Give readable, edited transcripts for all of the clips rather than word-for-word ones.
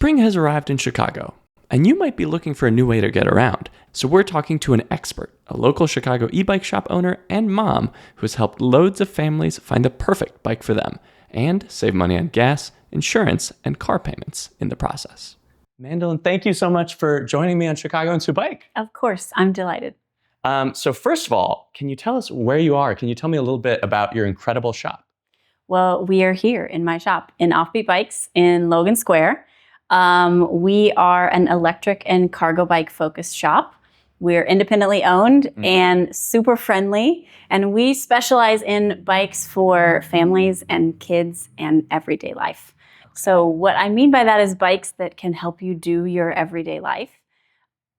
Spring has arrived in Chicago, and you might be looking for a new way to get around. So we're talking to an expert, a local Chicago e-bike shop owner and mom who has helped loads of families find the perfect bike for them and save money on gas, insurance, and car payments in the process. Mandalyn, thank you so much for joining me on Chicago Into Bike. Of course, I'm delighted. So first of all, can you tell us where you are? Can you tell me a little bit about your incredible shop? Well, we are here in my shop in Offbeat Bikes in Logan Square. We are an electric and cargo bike focused shop. We're independently owned and super friendly, and we specialize in bikes for families and kids and everyday life. So what I mean by that is bikes that can help you do your everyday life.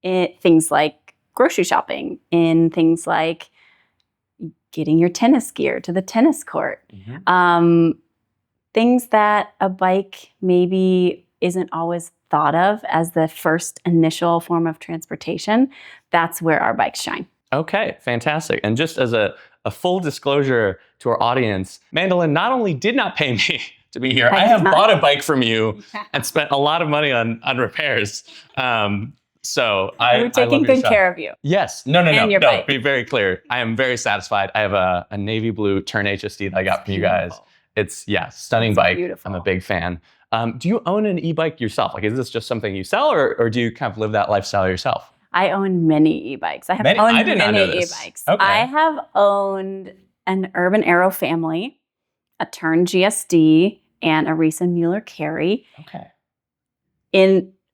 Things like grocery shopping, in things like getting your tennis gear to the tennis court. Things that a bike maybe isn't always thought of as the first initial form of transportation. That's where our bikes shine. Okay, fantastic. And just as a full disclosure to our audience, Mandalyn not only did not pay me to be here, I have bought a bike from you and spent a lot of money on repairs. So we're taking good care of you. Yes. No. Bike. Be very clear. I am very satisfied. I have a navy blue Turn HSD that I got from you guys. It's stunning bike. Beautiful. I'm a big fan. Do you own an e-bike yourself? Like, is this just something you sell, or do you kind of live that lifestyle yourself? I own many e-bikes. I have owned many e-bikes. Okay. I have owned an Urban Arrow family, a Turn GSD, and a Reese and Mueller Carry. Okay.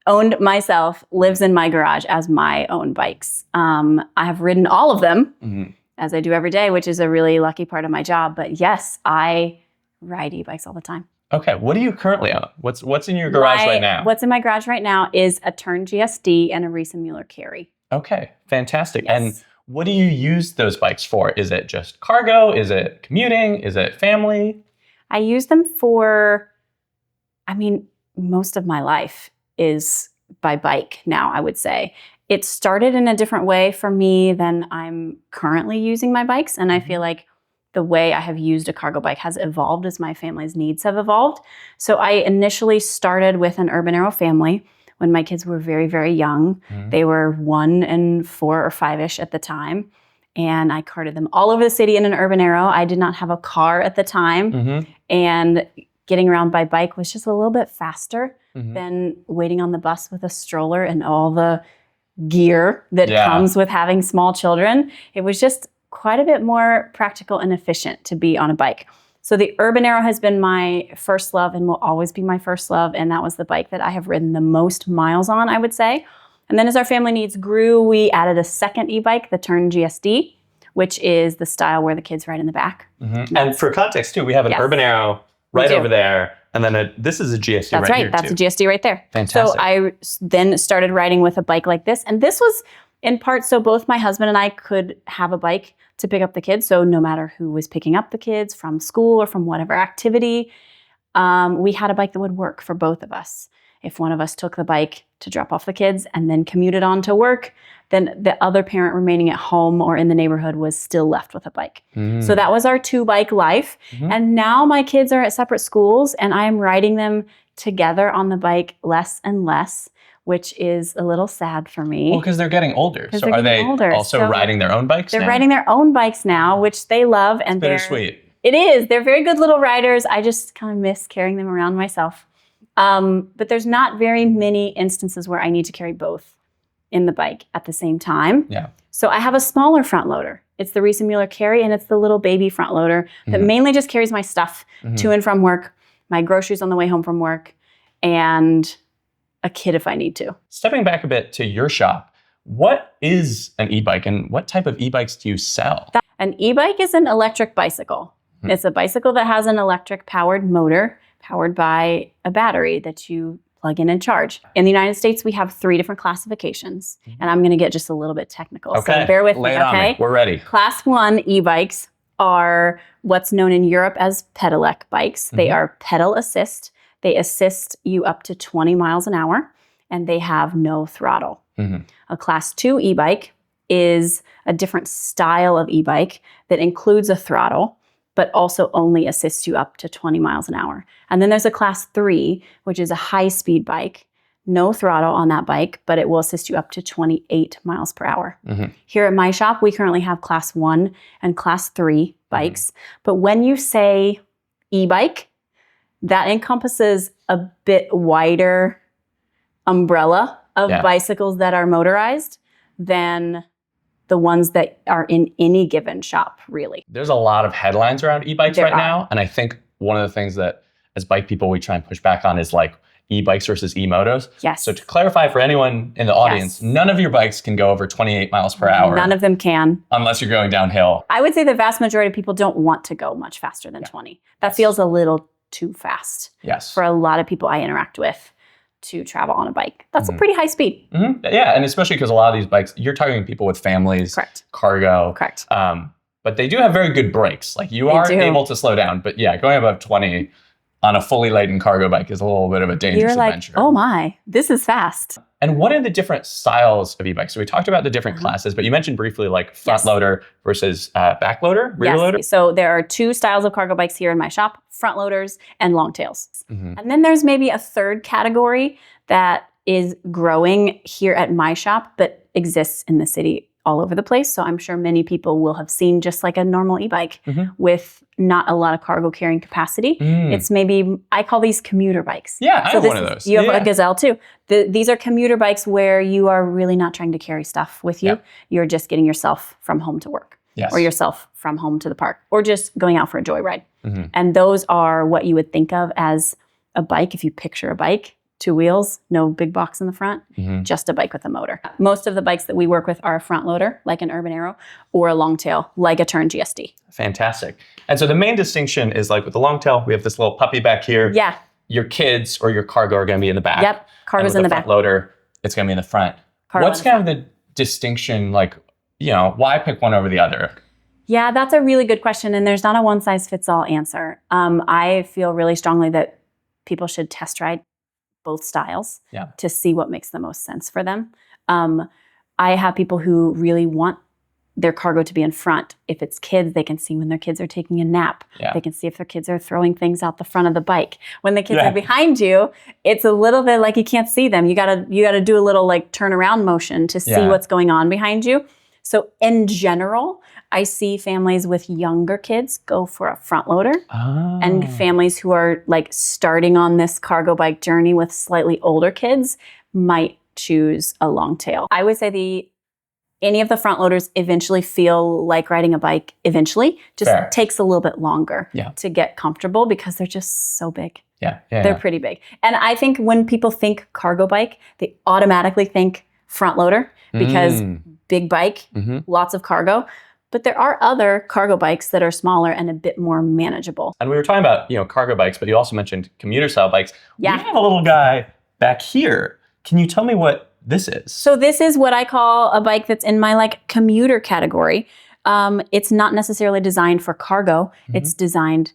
Owned myself, lives in my garage as my own bikes. I have ridden all of them, as I do every day, which is a really lucky part of my job. But yes, I ride e-bikes all the time. Okay, what do you currently own? What's in your garage right now? What's in my garage right now is a Turn GSD and a Reese and Mueller Carry. Okay, fantastic. Yes. And what do you use those bikes for? Is it just cargo? Is it commuting? Is it family? I use them for, most of my life is by bike now, I would say. It started in a different way for me than I'm currently using my bikes, and I feel like the way I have used a cargo bike has evolved as my family's needs have evolved. So I initially started with an Urban Arrow family when my kids were very, very young. They were 1 and 4 or 5-ish at the time. And I carted them all over the city in an Urban Arrow. I did not have a car at the time. And getting around by bike was just a little bit faster than waiting on the bus with a stroller and all the gear that comes with having small children. It was just quite a bit more practical and efficient to be on a bike. So the Urban Arrow has been my first love and will always be my first love. And that was the bike that I have ridden the most miles on, I would say. And then as our family needs grew, we added a second e-bike, the Turn GSD, which is the style where the kids ride in the back. And for context too, we have an Urban Arrow right over there. And then this is a GSD That's right. That's a GSD right there. Fantastic. So I then started riding with a bike like this. And this was in part so both my husband and I could have a bike to pick up the kids. So no matter who was picking up the kids from school or from whatever activity, we had a bike that would work for both of us. If one of us took the bike to drop off the kids and then commuted on to work, then the other parent remaining at home or in the neighborhood was still left with a bike. So that was our 2-bike life. And now my kids are at separate schools and I am riding them together on the bike less and less, which is a little sad for me. Well, because they're getting older. So are they also riding their own bikes now? They're riding their own bikes now, which they love. And it's bittersweet. It is. They're very good little riders. I just kind of miss carrying them around myself. But there's not very many instances where I need to carry both in the bike at the same time. So I have a smaller front loader. It's the Reese and Mueller Carry, and it's the little baby front loader that mainly just carries my stuff to and from work, my groceries on the way home from work, and a kid if I need to. Stepping back a bit to your shop, what is an e-bike and what type of e-bikes do you sell? An e-bike is an electric bicycle. It's a bicycle that has an electric powered motor powered by a battery that you plug in and charge. In the United States, we have 3 different classifications, and I'm going to get just a little bit technical. Okay. So bear with Lay me, it on okay? me. We're ready. Class 1 e-bikes are what's known in Europe as pedelec bikes. They are pedal assist. They assist you up to 20 miles an hour, and they have no throttle. A Class 2 e-bike is a different style of e-bike that includes a throttle, but also only assists you up to 20 miles an hour. And then there's a Class 3, which is a high-speed bike no throttle on that bike, but it will assist you up to 28 miles per hour. Mhm. Here at my shop, we currently have class 1 and class 3 bikes. But when you say e-bike, that encompasses a bit wider umbrella of bicycles that are motorized than the ones that are in any given shop, really. There's a lot of headlines around e-bikes right now. And I think one of the things that as bike people we try and push back on is like e-bikes versus e-motos. Yes. So to clarify for anyone in the audience, none of your bikes can go over 28 miles per hour. None of them can. Unless you're going downhill. I would say the vast majority of people don't want to go much faster than 20. That feels a little too fast for a lot of people I interact with to travel on a bike. That's a pretty high speed. Yeah, and especially because a lot of these bikes, you're talking people with families, cargo. But they do have very good brakes. Like you are able to slow down. But yeah, going above 20 on a fully laden cargo bike is a little bit of a dangerous adventure. Oh my, this is fast. And what are the different styles of e-bikes? So we talked about the different classes, but you mentioned briefly like front loader versus back loader, rear loader. So there are 2 styles of cargo bikes here in my shop, front loaders and long tails. And then there's maybe a third category that is growing here at my shop, but exists in the city all over the place. So I'm sure many people will have seen just like a normal e-bike with not a lot of cargo carrying capacity. It's maybe, I call these commuter bikes. Yeah, I have one of those. You have a Gazelle too. These are commuter bikes where you are really not trying to carry stuff with you. You're just getting yourself from home to work. Or yourself from home to the park, or just going out for a joyride. And those are what you would think of as a bike. If you picture a bike, 2 wheels, no big box in the front, just a bike with a motor. Most of the bikes that we work with are a front loader, like an Urban Arrow, or a long tail, like a Turn GSD. Fantastic. And so the main distinction is like with the long tail, we have this little puppy back here. Yeah. Your kids or your cargo are going to be in the back. Yep, cargo's in the back. Front loader, it's going to be in the front. What's kind of the distinction, like, you know, why pick one over the other? Yeah, that's a really good question. And there's not a one size fits all answer. I feel really strongly that people should test ride both styles to see what makes the most sense for them. I have people who really want their cargo to be in front. If it's kids, they can see when their kids are taking a nap. They can see if their kids are throwing things out the front of the bike. When the kids are behind you, it's a little bit like you can't see them. You gotta do a little like turn around motion to see what's going on behind you. So in general, I see families with younger kids go for a front loader, and families who are like starting on this cargo bike journey with slightly older kids might choose a long tail. I would say any of the front loaders eventually feel like riding a bike eventually. Just takes a little bit longer to get comfortable because they're just so big. They're pretty big. And I think when people think cargo bike, they automatically think front loader because big bike, lots of cargo. But there are other cargo bikes that are smaller and a bit more manageable. And we were talking about, you know, cargo bikes, but you also mentioned commuter style bikes. We have a little guy back here. Can you tell me what this is? So this is what I call a bike that's in my like commuter category. It's not necessarily designed for cargo. It's designed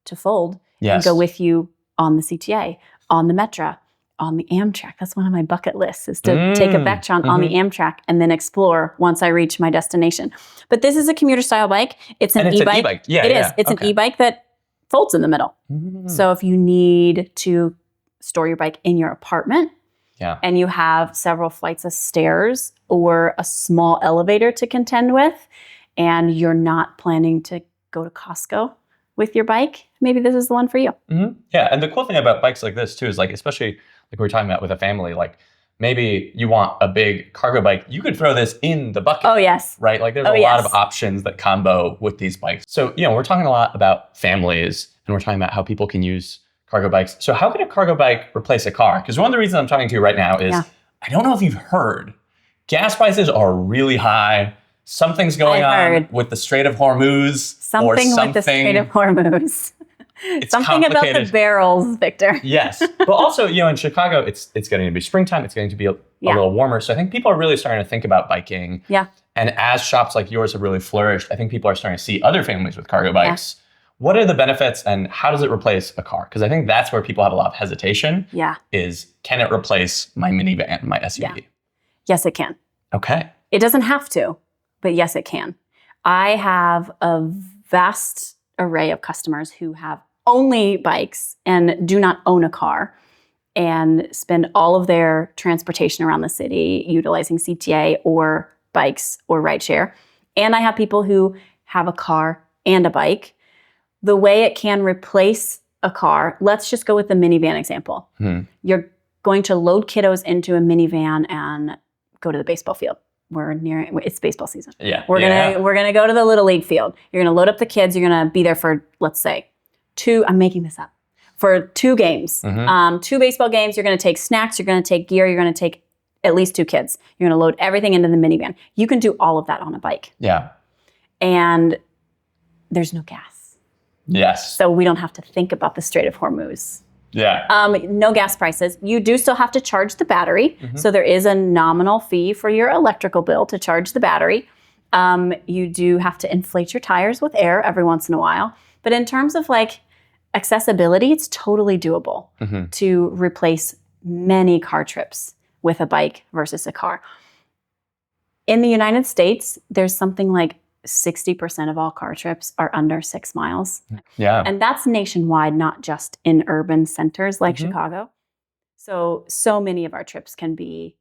to fold and go with you on the CTA, on the Metra, on the Amtrak. That's one of my bucket lists, is to take a Vectron on the Amtrak and then explore once I reach my destination. But this is a commuter style bike. It's an e-bike. Yeah, it is. It's an e-bike that folds in the middle. So if you need to store your bike in your apartment and you have several flights of stairs or a small elevator to contend with, and you're not planning to go to Costco with your bike, maybe this is the one for you. Yeah, and the cool thing about bikes like this too is like, especially like we were talking about with a family, like maybe you want a big cargo bike, you could throw this in the bucket. Oh, yes. Right? Like there's a lot of options that combo with these bikes. So, you know, we're talking a lot about families and we're talking about how people can use cargo bikes. So how can a cargo bike replace a car? Because one of the reasons I'm talking to you right now is, I don't know if you've heard, gas prices are really high. Something's going on with the Strait of Hormuz. Something with the Strait of Hormuz. It's something about the barrels, Victor. Yes. But also, you know, in Chicago, it's getting to be springtime. It's getting to be a little warmer. So I think people are really starting to think about biking. And as shops like yours have really flourished, I think people are starting to see other families with cargo bikes. What are the benefits and how does it replace a car? Because I think that's where people have a lot of hesitation. Is, can it replace my minivan, my SUV? Yes, it can. Okay. It doesn't have to, but yes, it can. I have a vast array of customers who have only bikes and do not own a car. and spend all of their transportation around the city utilizing CTA or bikes or rideshare. And I have people who have a car and a bike. The way it can replace a car, let's just go with the minivan example. You're going to load kiddos into a minivan and go to the baseball field. It's baseball season. Yeah. We're gonna go to the Little League field. You're gonna load up the kids. You're gonna be there for, let's say, I'm making this up, for 2 games. 2 baseball games. You're gonna take snacks. You're gonna take gear. You're gonna take at least 2 kids. You're gonna load everything into the minivan. You can do all of that on a bike. Yeah. And there's no gas. Yes. So we don't have to think about the Strait of Hormuz. Yeah. No gas prices. You do still have to charge the battery. So there is a nominal fee for your electrical bill to charge the battery. You do have to inflate your tires with air every once in a while. But in terms of like accessibility, it's totally doable to replace many car trips with a bike versus a car. In the United States, there's something like 60% of all car trips are under 6 miles. Yeah. And that's nationwide, not just in urban centers like Chicago. So many of our trips can be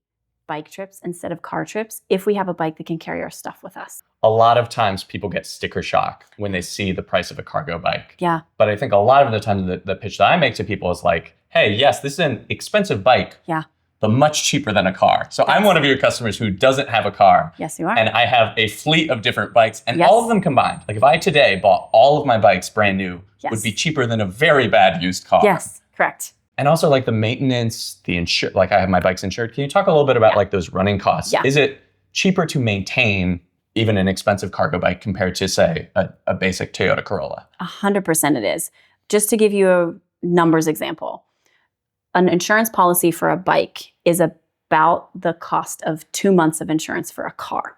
bike trips instead of car trips if we have a bike that can carry our stuff with us. A lot of times people get sticker shock when they see the price of a cargo bike. Yeah. But I think a lot of the time the pitch that I make to people is like, hey, yes, this is an expensive bike. Yeah. But much cheaper than a car. So I'm one of your customers who doesn't have a car. Yes, you are. And I have a fleet of different bikes, and all of them combined. Like if I today bought all of my bikes brand new, would be cheaper than a very bad used car. Yes, correct. And also like the maintenance, the like I have my bikes insured. Can you talk a little bit about like those running costs? Yeah. Is it cheaper to maintain even an expensive cargo bike compared to say a basic Toyota Corolla? 100% it is. Just to give you a numbers example, an insurance policy for a bike is about the cost of 2 months of insurance for a car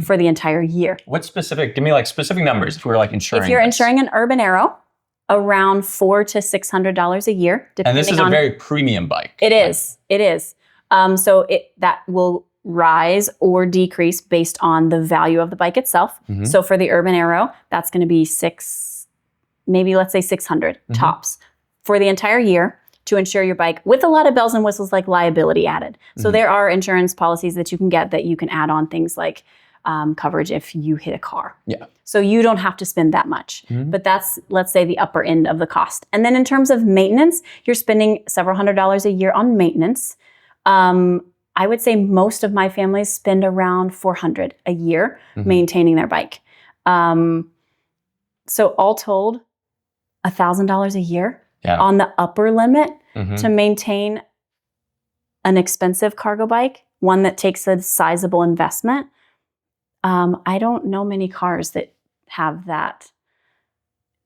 for the entire year. Give me like specific numbers if we're like insuring. If you're insuring an Urban Arrow, around $400 to $600 a year. And this is a very premium bike. It is. So that will rise or decrease based on the value of the bike itself. So for the Urban Arrow, that's going to be let's say 600 tops for the entire year to insure your bike with a lot of bells and whistles like liability added. So there are insurance policies that you can get that you can add on things like coverage if you hit a car. Yeah. So you don't have to spend that much, but that's, let's say, the upper end of the cost. And then in terms of maintenance, you're spending several $100s a year on maintenance. I would say most of my families spend around $400 a year maintaining their bike. So all told, $1,000 a year on the upper limit to maintain an expensive cargo bike, one that takes a sizable investment. I don't know many cars that have that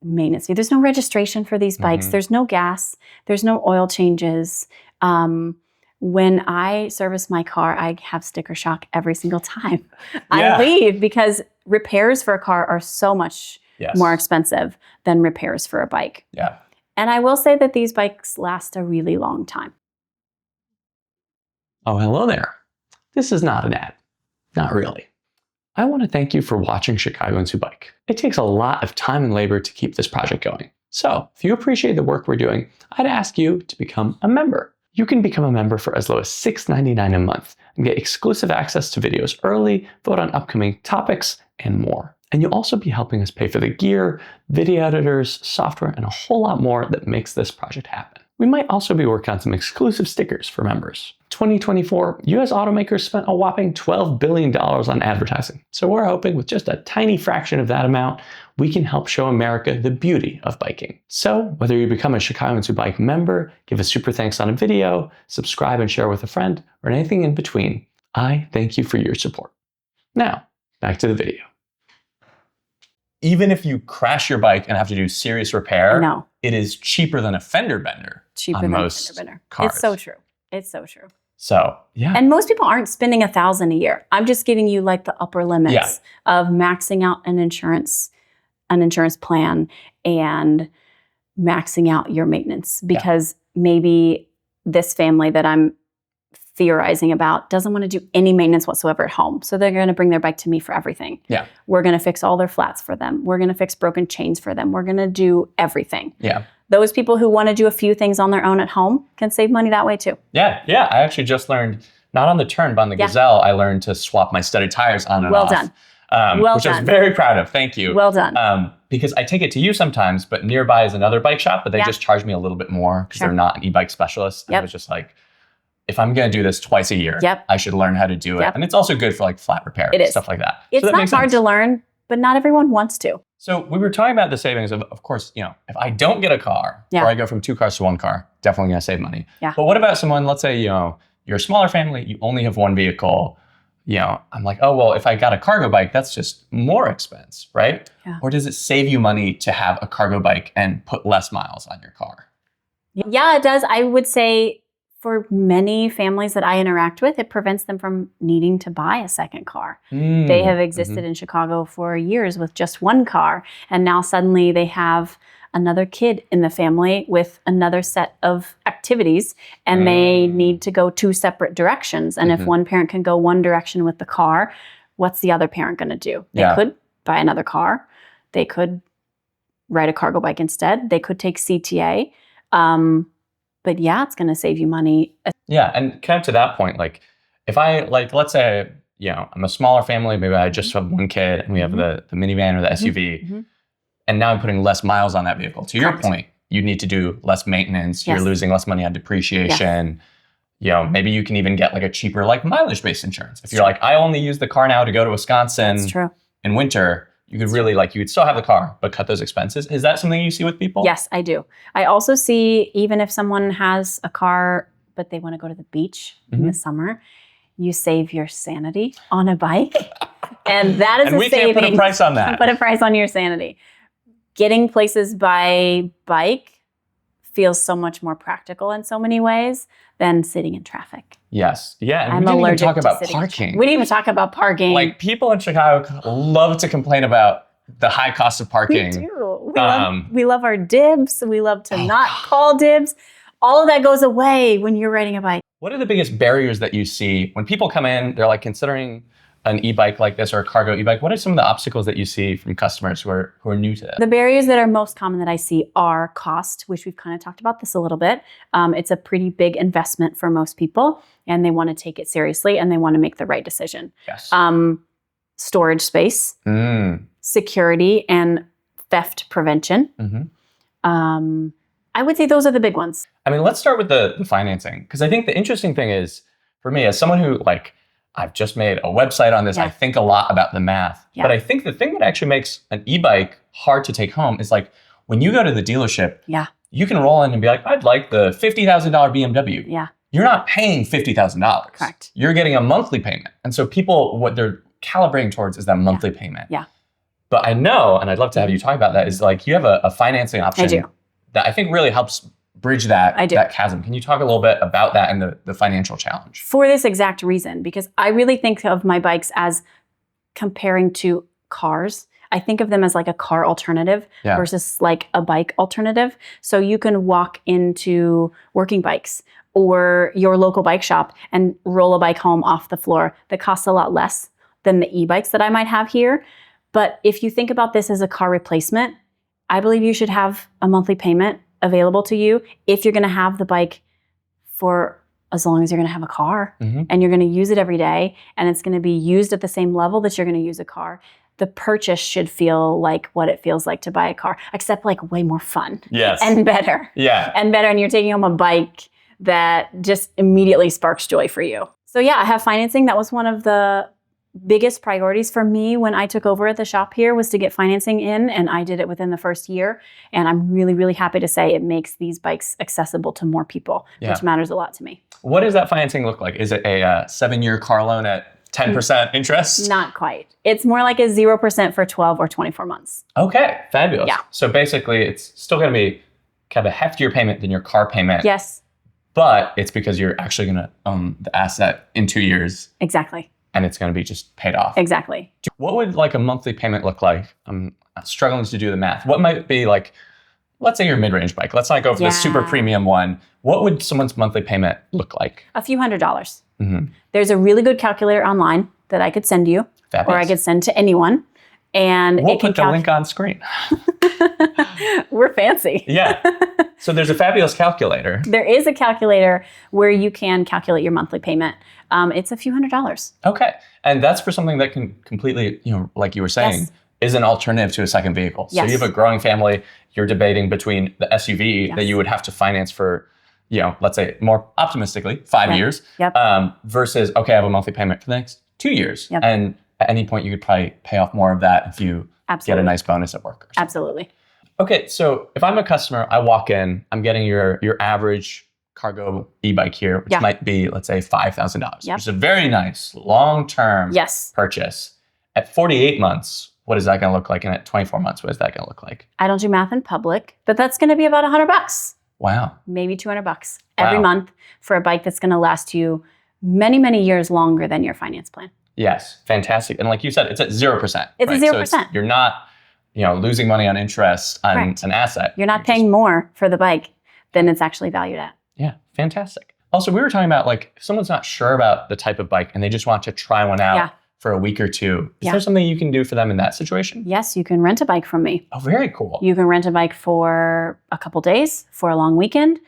maintenance fee. There's no registration for these bikes. There's no gas. There's no oil changes. When I service my car, I have sticker shock every single time I leave because repairs for a car are so much more expensive than repairs for a bike. Yeah. And I will say that these bikes last a really long time. Oh, hello there. This is not an ad. Not really. I want to thank you for watching Chicagoans Who Bike. It takes a lot of time and labor to keep this project going. So if you appreciate the work we're doing, I'd ask you to become a member. You can become a member for as low as $6.99 a month and get exclusive access to videos early, vote on upcoming topics, and more. And you'll also be helping us pay for the gear, video editors, software, and a whole lot more that makes this project happen. We might also be working on some exclusive stickers for members. 2024, US automakers spent a whopping $12 billion on advertising. So we're hoping with just a tiny fraction of that amount, we can help show America the beauty of biking. So whether you become a Chicagoans Who Bike member, give a super thanks on a video, subscribe and share with a friend, or anything in between, I thank you for your support. Now, back to the video. Even if you crash your bike and have to do serious repair, it is cheaper than a fender bender. Cheaper than a fender bender. Cars. It's so true. It's so true. So, yeah. And most people aren't spending $1,000 a year. I'm just giving you like the upper limits of maxing out an insurance plan and maxing out your maintenance because maybe this family that I'm theorizing about doesn't want to do any maintenance whatsoever at home. So they're going to bring their bike to me for everything. Yeah. We're going to fix all their flats for them. We're going to fix broken chains for them. We're going to do everything. Yeah. those people who want to do a few things on their own at home can save money that way too. Yeah. I actually just learned, not on the Turn, but on the Gazelle, I learned to swap my studded tires on and off. Well done. Which I was very proud of. Thank you. Well done. Because I take it to you sometimes, but nearby is another bike shop, but they just charge me a little bit more because they're not an e-bike specialist. And I was just like, if I'm going to do this twice a year, I should learn how to do it. And it's also good for like flat repair and stuff like that. It's not hard to learn, but not everyone wants to. So we were talking about the savings of course, if I don't get a car or I go from 2 cars to 1 car, definitely going to save money. But what about someone, let's say, you're a smaller family, you only have 1 vehicle. I'm like, oh, well, if I got a cargo bike, that's just more expense, right? Or does it save you money to have a cargo bike and put less miles on your car? Yeah, it does. I would say for many families that I interact with, it prevents them from needing to buy a second car. They have existed in Chicago for years with just 1 car, and now suddenly they have another kid in the family with another set of activities, and they need to go 2 separate directions. And if one parent can go one direction with the car, what's the other parent going to do? They could buy another car. They could ride a cargo bike instead. They could take CTA. But yeah, it's going to save you money. Yeah, and kind of to that point, like if I, let's say, I'm a smaller family, maybe I just have 1 kid and we have the minivan or the SUV. And now I'm putting less miles on that vehicle. To your point, you need to do less maintenance. You're losing less money on depreciation. Maybe you can even get like a cheaper mileage-based insurance. If you're like, I only use the car now to go to Wisconsin in winter, you could really you would still have the car, but cut those expenses. Is that something you see with people? Yes, I do. I also see, even if someone has a car, but they want to go to the beach in the summer, you save your sanity on a bike. And that is a saving. And we can't put a price on that. Put a price on your sanity. Getting places by bike feels so much more practical in so many ways than sitting in traffic. Yes. Yeah. And we didn't even talk about parking. We didn't even talk about parking. Like, people in Chicago love to complain about the high cost of parking. We do. We love our dibs. We love to not call dibs. All of that goes away when you're riding a bike. What are the biggest barriers that you see when people come in, they're considering an e-bike like this or a cargo e-bike? What are some of the obstacles that you see from customers who are new to this? The barriers that are most common that I see are cost, which we've kind of talked about this a little bit. It's a pretty big investment for most people, and they want to take it seriously and they want to make the right decision. Yes. Storage space, security, and theft prevention. I would say those are the big ones. I mean, let's start with the financing, because I think the interesting thing is, for me, as someone who I've just made a website on this. I think a lot about the math. But I think the thing that actually makes an e-bike hard to take home is when you go to the dealership, you can roll in and be like, I'd like the $50,000 BMW. Yeah. You're not paying $50,000. Correct. You're getting a monthly payment. And so people, what they're calibrating towards is that monthly payment. Yeah. But I know, and I'd love to have you talk about that, is you have a financing option that I think really helps bridge that chasm. Can you talk a little bit about that and the financial challenge? For this exact reason, because I really think of my bikes as comparing to cars. I think of them as a car alternative versus a bike alternative. So you can walk into Working Bikes or your local bike shop and roll a bike home off the floor that costs a lot less than the e-bikes that I might have here. But if you think about this as a car replacement, I believe you should have a monthly payment available to you if you're going to have the bike for as long as you're going to have a car and you're going to use it every day and it's going to be used at the same level that you're going to use a car. The purchase should feel like what it feels like to buy a car, except way more fun and better. And you're taking home a bike that just immediately sparks joy for you. So yeah, I have financing. That was one of the biggest priorities for me when I took over at the shop here, was to get financing in, and I did it within the first year. And I'm really, really happy to say it makes these bikes accessible to more people, which matters a lot to me. What does that financing look like? Is it a 7-year car loan at 10% interest? Not quite. It's more like a 0% for 12 or 24 months. Okay, fabulous. Yeah. So basically, it's still going to be kind of a heftier payment than your car payment. Yes. But it's because you're actually going to own the asset in 2 years. Exactly. And it's going to be just paid off. Exactly. What would a monthly payment look like? I'm struggling to do the math. What might be let's say your mid-range bike. Let's not go for the super premium one. What would someone's monthly payment look like? A few $100s. There's a really good calculator online that I could send you, or I could send to anyone. And we'll put the link on screen. We're fancy. Yeah. So there's a fabulous calculator. There is a calculator where you can calculate your monthly payment. It's a few $100s. Okay. And that's for something that can completely, like you were saying, is an alternative to a second vehicle. So you have a growing family. You're debating between the SUV that you would have to finance for, let's say more optimistically, 5 years, versus, okay, I have a monthly payment for the next 2 years. And at any point, you could probably pay off more of that if you get a nice bonus at work. Absolutely. Okay, so if I'm a customer, I walk in, I'm getting your average cargo e-bike here, which might be, let's say, $5,000, which is a very nice long-term purchase. At 48 months, what is that going to look like? And at 24 months, what is that going to look like? I don't do math in public, but that's going to be about $100. Wow. Maybe $200 every month for a bike that's going to last you many, many years longer than your finance plan. Yes, fantastic. And like you said, it's at 0%. It's right? 0%. So you're not, losing money on interest on an asset. You're not paying more for the bike than it's actually valued at. Yeah, fantastic. Also, we were talking about like if someone's not sure about the type of bike and they just want to try one out for a week or two. Is there something you can do for them in that situation? Yes, you can rent a bike from me. Oh, very cool. You can rent a bike for a couple days, for a long weekend,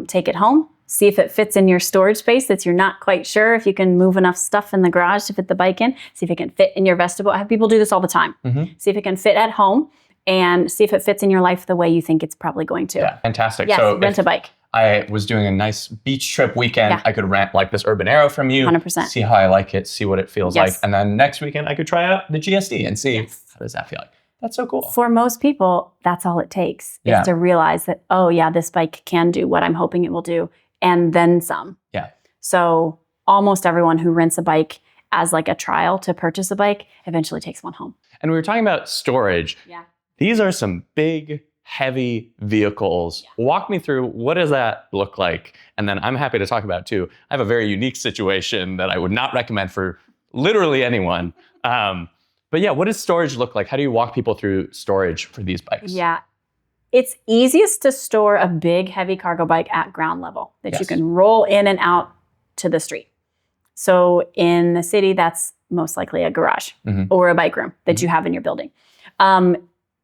take it home, see if it fits in your storage space that you're not quite sure if you can move enough stuff in the garage to fit the bike in, see if it can fit in your vestibule. I have people do this all the time. See if it can fit at home and see if it fits in your life the way you think it's probably going to. Yeah, fantastic. Yes, so rent a bike. I was doing a nice beach trip weekend. I could rent like this Urban Arrow from you, 100%. See how I like it, see what it feels like. And then next weekend I could try out the GSD and see how does that feel like. That's so cool. For most people, that's all it takes is to realize that, oh yeah, this bike can do what I'm hoping it will do and then some. Yeah. So almost everyone who rents a bike as like a trial to purchase a bike eventually takes one home. And we were talking about storage. Yeah. These are some big, heavy vehicles. Walk me through, what does that look like? And then I'm happy to talk about it too. I have a very unique situation that I would not recommend for literally anyone. But yeah, what does storage look like? How do you walk people through storage for these bikes? Yeah. It's easiest to store a big, heavy cargo bike at ground level that you can roll in and out to the street. So in the city, that's most likely a garage or a bike room that you have in your building.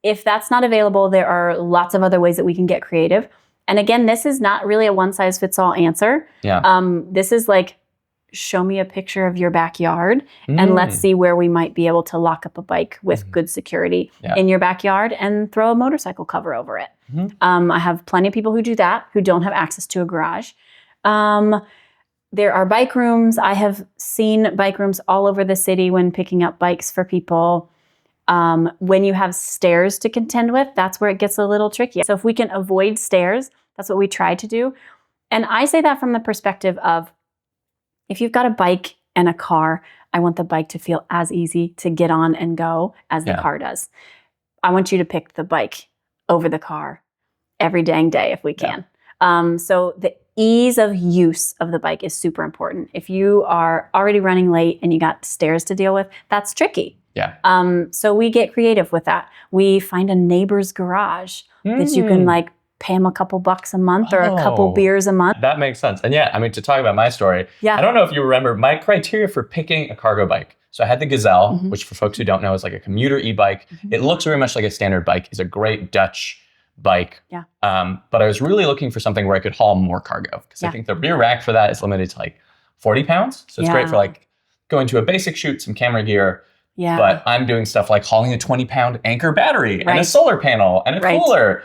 If that's not available, there are lots of other ways that we can get creative. And again, this is not really a one-size-fits-all answer. This is like, show me a picture of your backyard and let's see where we might be able to lock up a bike with good security in your backyard and throw a motorcycle cover over it. I have plenty of people who do that, who don't have access to a garage. There are bike rooms. I have seen bike rooms all over the city when picking up bikes for people. When you have stairs to contend with, that's where it gets a little tricky. So if we can avoid stairs, that's what we try to do. And I say that from the perspective of, if you've got a bike and a car, I want the bike to feel as easy to get on and go as the car does. I want you to pick the bike over the car every dang day if we can. So the ease of use of the bike is super important. If you are already running late and you got stairs to deal with, that's tricky. So we get creative with that. We find a neighbor's garage that you can like pay them a couple bucks a month or a couple beers a month. That makes sense. And I mean, to talk about my story, I don't know if you remember my criteria for picking a cargo bike. So I had the Gazelle, which for folks who don't know is like a commuter e-bike. It looks very much like a standard bike. It's a great Dutch bike. But I was really looking for something where I could haul more cargo because I think the rear rack for that is limited to like 40 pounds. So it's great for like going to a basic shoot, some camera gear. But I'm doing stuff like hauling a 20-pound Anchor battery and a solar panel and a cooler.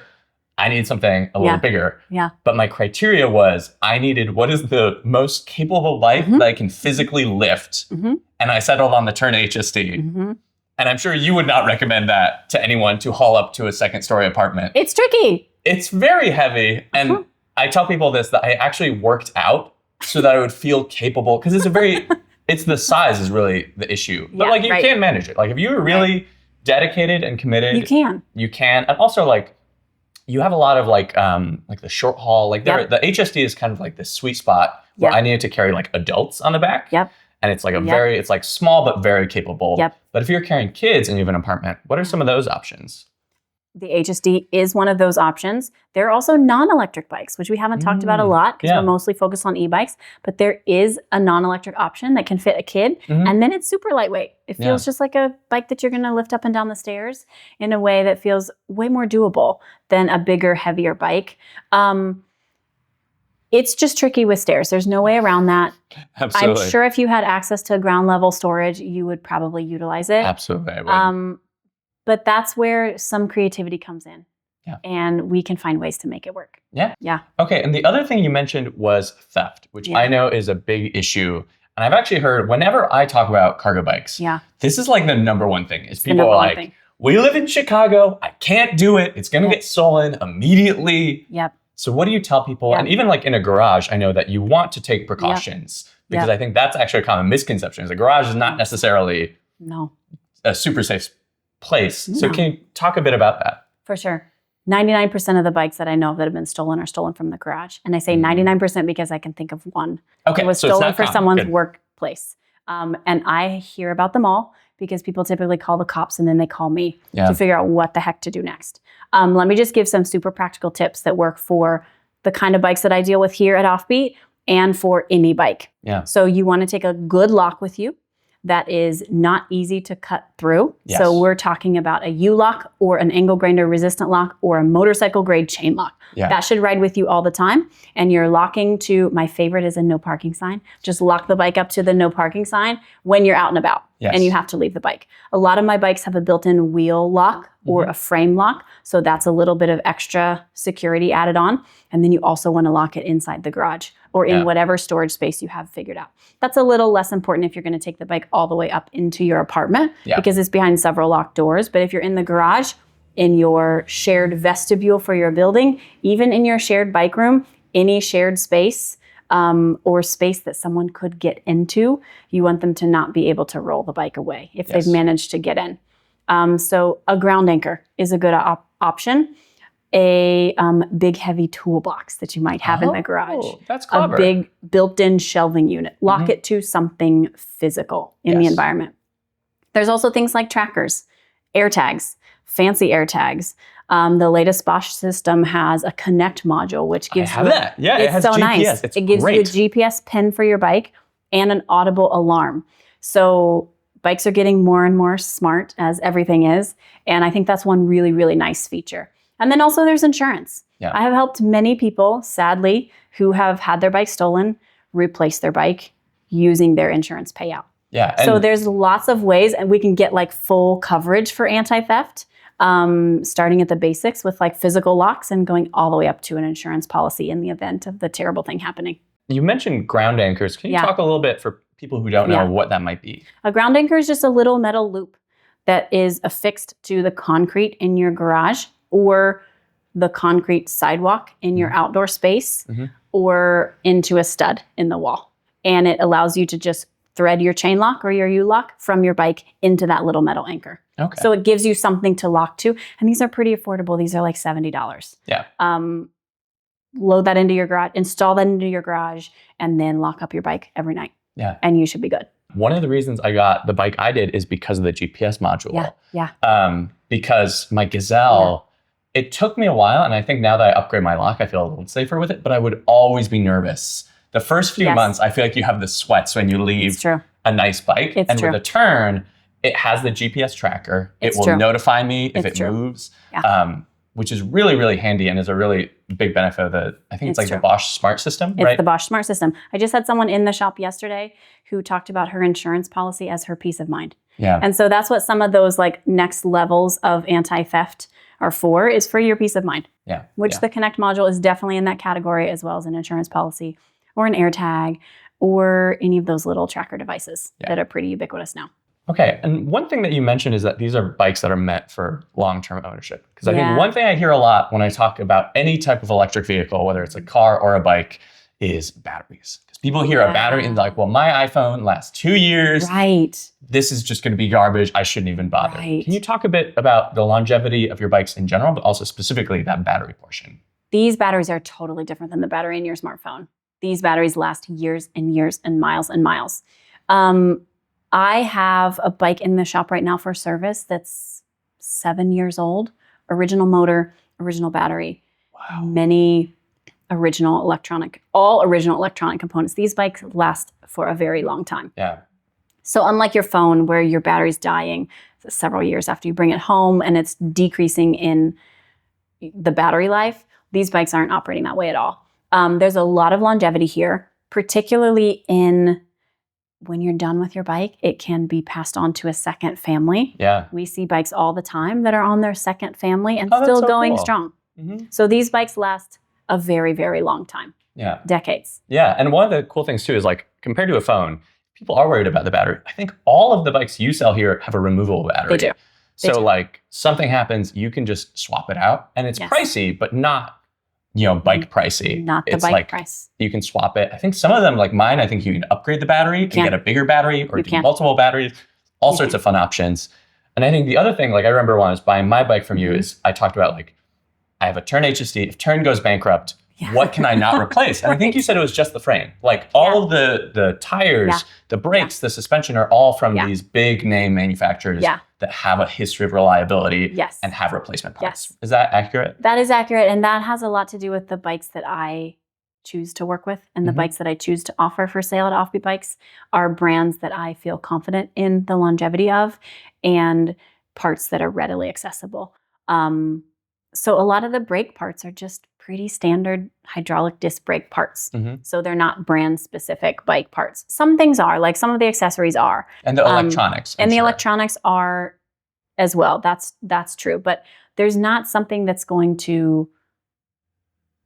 I need something a little bigger. But my criteria was I needed what is the most capable bike that I can physically lift. And I settled on the Turn HSD. And I'm sure you would not recommend that to anyone to haul up to a second-story apartment. It's tricky. It's very heavy. And I tell people this, that I actually worked out so that I would feel capable. Because it's a very... It's the size is really the issue. But like you can manage it. Like if you're really dedicated and committed, you can. You can. And also like you have a lot of like the short haul. Like the HSD is kind of like this sweet spot where I needed to carry like adults on the back. And it's like a very, it's like small but very capable. But if you're carrying kids and you have an apartment, what are some of those options? The HSD is one of those options. There are also non-electric bikes, which we haven't talked about a lot because we're mostly focused on e-bikes, but there is a non-electric option that can fit a kid, and then it's super lightweight. It feels just like a bike that you're gonna lift up and down the stairs in a way that feels way more doable than a bigger, heavier bike. It's just tricky with stairs. There's no way around that. Absolutely. I'm sure if you had access to ground level storage, you would probably utilize it. Absolutely, I would. But that's where some creativity comes in. Yeah. And we can find ways to make it work. Yeah. Yeah. Okay, and the other thing you mentioned was theft, which I know is a big issue. And I've actually heard whenever I talk about cargo bikes, this is like the number one thing is people are like, we live in Chicago, I can't do it. It's gonna get stolen immediately. Yep. So what do you tell people? And even like in a garage, I know that you want to take precautions because I think that's actually a common misconception is a garage is not necessarily a super safe place. So can you talk a bit about that? For sure. 99% of the bikes that I know that have been stolen are stolen from the garage. And I say 99% because I can think of one. Okay. It was stolen for someone's workplace. And I hear about them all because people typically call the cops and then they call me to figure out what the heck to do next. Let me just give some super practical tips that work for the kind of bikes that I deal with here at Offbeat and for any bike. Yeah. So you want to take a good lock with you that is not easy to cut through. Yes. So we're talking about a U-lock or an angle grinder resistant lock or a motorcycle grade chain lock. Yeah. That should ride with you all the time. And you're locking to, my favorite is a no parking sign. Just lock the bike up to the no parking sign when you're out and about. Yes. And you have to leave the bike. A lot of my bikes have a built-in wheel lock or a frame lock. So that's a little bit of extra security added on. And then you also want to lock it inside the garage or in whatever storage space you have figured out. That's a little less important if you're going to take the bike all the way up into your apartment because it's behind several locked doors. But if you're in the garage, in your shared vestibule for your building, even in your shared bike room, any shared space or space that someone could get into, you want them to not be able to roll the bike away if they've managed to get in. So a ground anchor is a good option. A big heavy toolbox that you might have in the garage. That's clever. A big built-in shelving unit. Lock it to something physical in the environment. There's also things like trackers, air tags, fancy air tags. The latest Bosch system has a connect module, which gives you that. Yeah, it has so GPS. Nice. It's it gives great. you a GPS pin for your bike and an audible alarm. So bikes are getting more and more smart, as everything is. And I think that's one really, really nice feature. And then also there's insurance. Yeah. I have helped many people, sadly, who have had their bike stolen, replace their bike using their insurance payout. Yeah. So there's lots of ways, and we can get like full coverage for anti-theft, starting at the basics with like physical locks and going all the way up to an insurance policy in the event of the terrible thing happening. You mentioned ground anchors. Can you talk a little bit for people who don't know what that might be? A ground anchor is just a little metal loop that is affixed to the concrete in your garage or the concrete sidewalk in your outdoor space or into a stud in the wall. And it allows you to just thread your chain lock or your U-lock from your bike into that little metal anchor. Okay. So it gives you something to lock to. And these are pretty affordable. These are like $70. Yeah. Load that into your garage, install that into your garage, and then lock up your bike every night. Yeah. And you should be good. One of the reasons I got the bike I did is because of the GPS module. Yeah. Because my Gazelle, it took me a while, and I think now that I upgrade my lock, I feel a little safer with it, but I would always be nervous. The first few months, I feel like you have the sweats when you leave a nice bike. With a turn, it has the GPS tracker. It will notify me if it moves, which is really, really handy and is a really big benefit of the, I think it's like the Bosch Smart System, right? It's the Bosch Smart System. I just had someone in the shop yesterday who talked about her insurance policy as her peace of mind. Yeah. And so that's what some of those like next levels of anti-theft are for, is for your peace of mind. Yeah. Which the Connect module is definitely in that category, as well as an insurance policy or an air tag or any of those little tracker devices that are pretty ubiquitous now. Okay, and one thing that you mentioned is that these are bikes that are meant for long-term ownership. Because I think one thing I hear a lot when I talk about any type of electric vehicle, whether it's a car or a bike, is batteries. Because people hear a battery and like, well, my iPhone lasts 2 years. Right. This is just going to be garbage. I shouldn't even bother. Right. Can you talk a bit about the longevity of your bikes in general, but also specifically that battery portion? These batteries are totally different than the battery in your smartphone. These batteries last years and years and miles and miles. I have a bike in the shop right now for service that's 7 years old original motor, original battery, Wow. many all original electronic components. These bikes last for a very long time. Yeah. So unlike your phone where your battery's dying several years after you bring it home and it's decreasing in the battery life, these bikes aren't operating that way at all. There's a lot of longevity here, particularly in when you're done with your bike, it can be passed on to a second family. Yeah. We see bikes all the time that are on their second family and Oh, that's still so going cool. strong. Mm-hmm. So these bikes last a very, very long time. Yeah. Decades. Yeah. And one of the cool things too is like compared to a phone, people are worried about the battery. I think all of the bikes you sell here have a removable battery. They do. So like something happens, you can just swap it out and it's Yes. pricey, but not, bike pricey. Not the It's bike like price. you can swap it. I think some of them like mine, I think you can upgrade the battery and can. get a bigger battery or You do can. multiple batteries, all You sorts can. of fun options. And I think the other thing, like I remember when I was buying my bike from you is I talked about like, I have a Turn HSD. If Turn goes bankrupt, Yeah. what can I not replace? And I think you said it was just the frame. Like all of the tires, Yeah. the brakes, the suspension are all from Yeah. these big name manufacturers Yeah. that have a history of reliability Yes. and have replacement parts. Yes. Is that accurate? That is accurate. And that has a lot to do with the bikes that I choose to work with and the Mhm. bikes that I choose to offer for sale at Offbeat Bikes are brands that I feel confident in the longevity of and parts that are readily accessible. So a lot of the brake parts are just pretty standard hydraulic disc brake parts. Mhm. So they're not brand specific bike parts. Some things are, like some of the accessories are. And the electronics. I'm And the sure. electronics are as well. That's true. But there's not something that's going to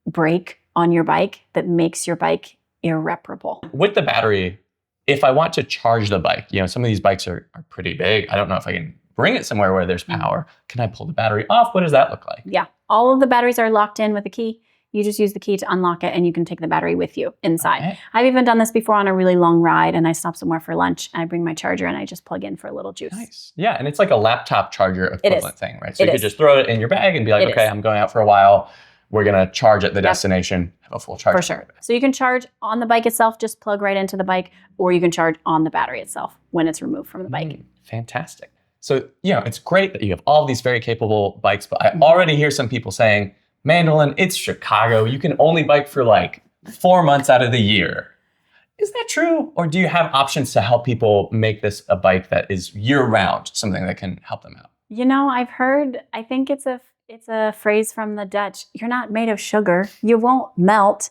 break on your bike that makes your bike irreparable. With the battery, if I want to charge the bike, some of these bikes are pretty big. I don't know if I can bring it somewhere where there's power. Can I pull the battery off? What does that look like? Yeah. All of the batteries are locked in with a key. You just use the key to unlock it and you can take the battery with you inside. Okay. I've even done this before on a really long ride and I stop somewhere for lunch and I bring my charger and I just plug in for a little juice. Nice. Yeah, and it's like a laptop charger equivalent thing, right? So It you could is. just throw it in your bag and be like, It okay, is. I'm going out for a while. We're going to charge at the destination, have a full charge. For sure. So you can charge on the bike itself, just plug right into the bike, or you can charge on the battery itself when it's removed from the bike. Fantastic. So, it's great that you have all these very capable bikes, but I already hear some people saying, Mandalyn, it's Chicago. You can only bike for like 4 months out of the year. Is that true? Or do you have options to help people make this a bike that is year round, something that can help them out? I've heard, I think it's a phrase from the Dutch. You're not made of sugar. You won't melt.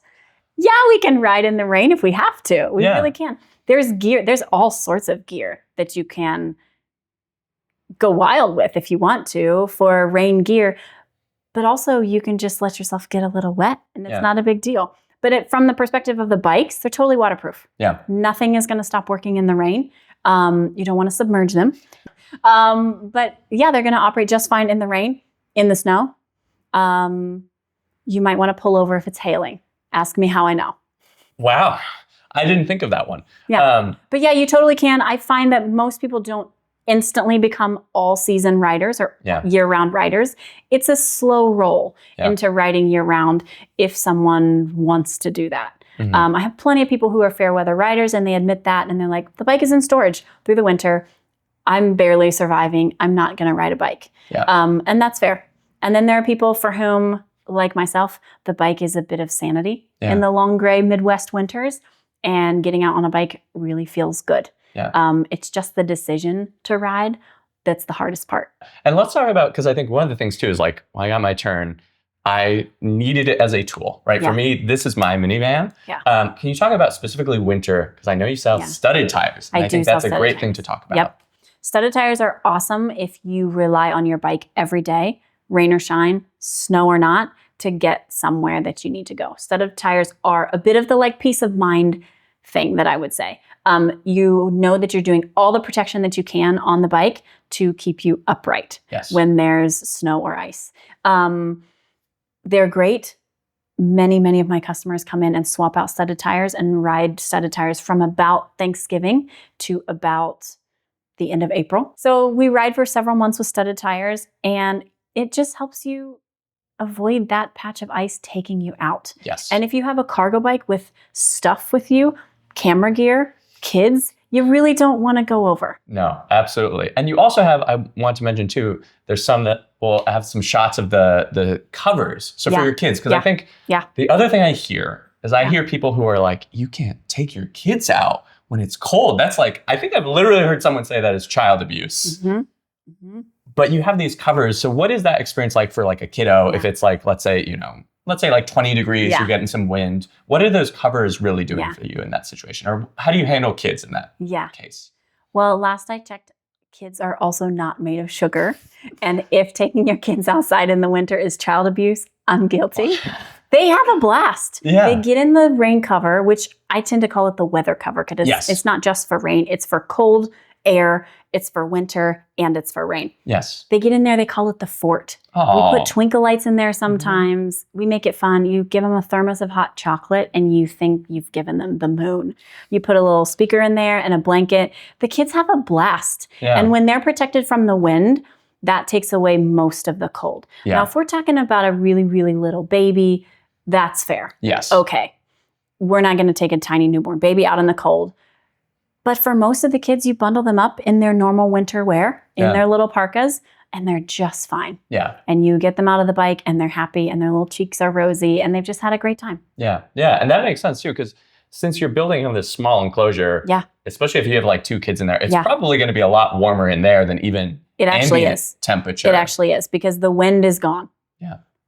Yeah, we can ride in the rain if we have to. We really can. There's gear. There's all sorts of gear that you can go wild with if you want to for rain gear. But also you can just let yourself get a little wet and it's not a big deal. But from the perspective of the bikes, they're totally waterproof. Yeah. Nothing is going to stop working in the rain. You don't want to submerge them. But yeah, they're going to operate just fine in the rain, in the snow. You might want to pull over if it's hailing. Ask me how I know. Wow. I didn't think of that one. Yeah. But yeah, you totally can. I find that most people don't instantly become all-season riders or year-round riders. It's a slow roll into riding year-round if someone wants to do that. I have plenty of people who are fair weather riders and they admit that and they're like, the bike is in storage through the winter. I'm barely surviving. I'm not going to ride a bike. And that's fair. And then there are people for whom, like myself, the bike is a bit of sanity in the long gray Midwest winters and getting out on a bike really feels good. It's just the decision to ride that's the hardest part. And let's talk about, because I think one of the things too is like, when I got my Turn, I needed it as a tool, right? For me, this is my minivan. Can you talk about specifically winter? Because I know you sell studded tires. And I think that's a great thing to talk about. Studded tires are awesome if you rely on your bike every day, rain or shine, snow or not, to get somewhere that you need to go. Studded tires are a bit of the like peace of mind thing that I would say. You know that you're doing all the protection that you can on the bike to keep you upright when there's snow or ice. They're great. Many of my customers come in and swap out studded tires and ride studded tires from about Thanksgiving to about the end of April. So we ride for several months with studded tires and it just helps you avoid that patch of ice taking you out. And if you have a cargo bike with stuff with you, camera gear, kids, you really don't want to go over. No, absolutely. And you also have, I want to mention too, there's some that will have some shots of the covers. So for your kids, because I think the other thing I hear is I hear people who are like, you can't take your kids out when it's cold. That's like, I think I've literally heard someone say that is child abuse. But you have these covers. So what is that experience like for like a kiddo if it's like, let's say like 20 degrees, you're getting some wind. What are those covers really doing for you in that situation? Or how do you handle kids in that case? Well, last I checked, kids are also not made of sugar. And if taking your kids outside in the winter is child abuse, I'm guilty. They have a blast. They get in the rain cover, which I tend to call it the weather cover because it's not just for rain. It's for cold air, it's for winter, and it's for rain. They get in there, they call it the fort. We put twinkle lights in there sometimes. We make it fun. You give them a thermos of hot chocolate and you think you've given them the moon. You put a little speaker in there and a blanket. The kids have a blast. And when they're protected from the wind, that takes away most of the cold. Now, if we're talking about a really, really little baby, that's fair. Okay. We're not going to take a tiny newborn baby out in the cold. But for most of the kids, you bundle them up in their normal winter wear, in their little parkas, and they're just fine. And you get them out of the bike and they're happy and their little cheeks are rosy and they've just had a great time. And that makes sense too, because since you're building in this small enclosure, especially if you have like 2 kids in there, it's probably going to be a lot warmer in there than even ambient temperature. It actually is, because the wind is gone.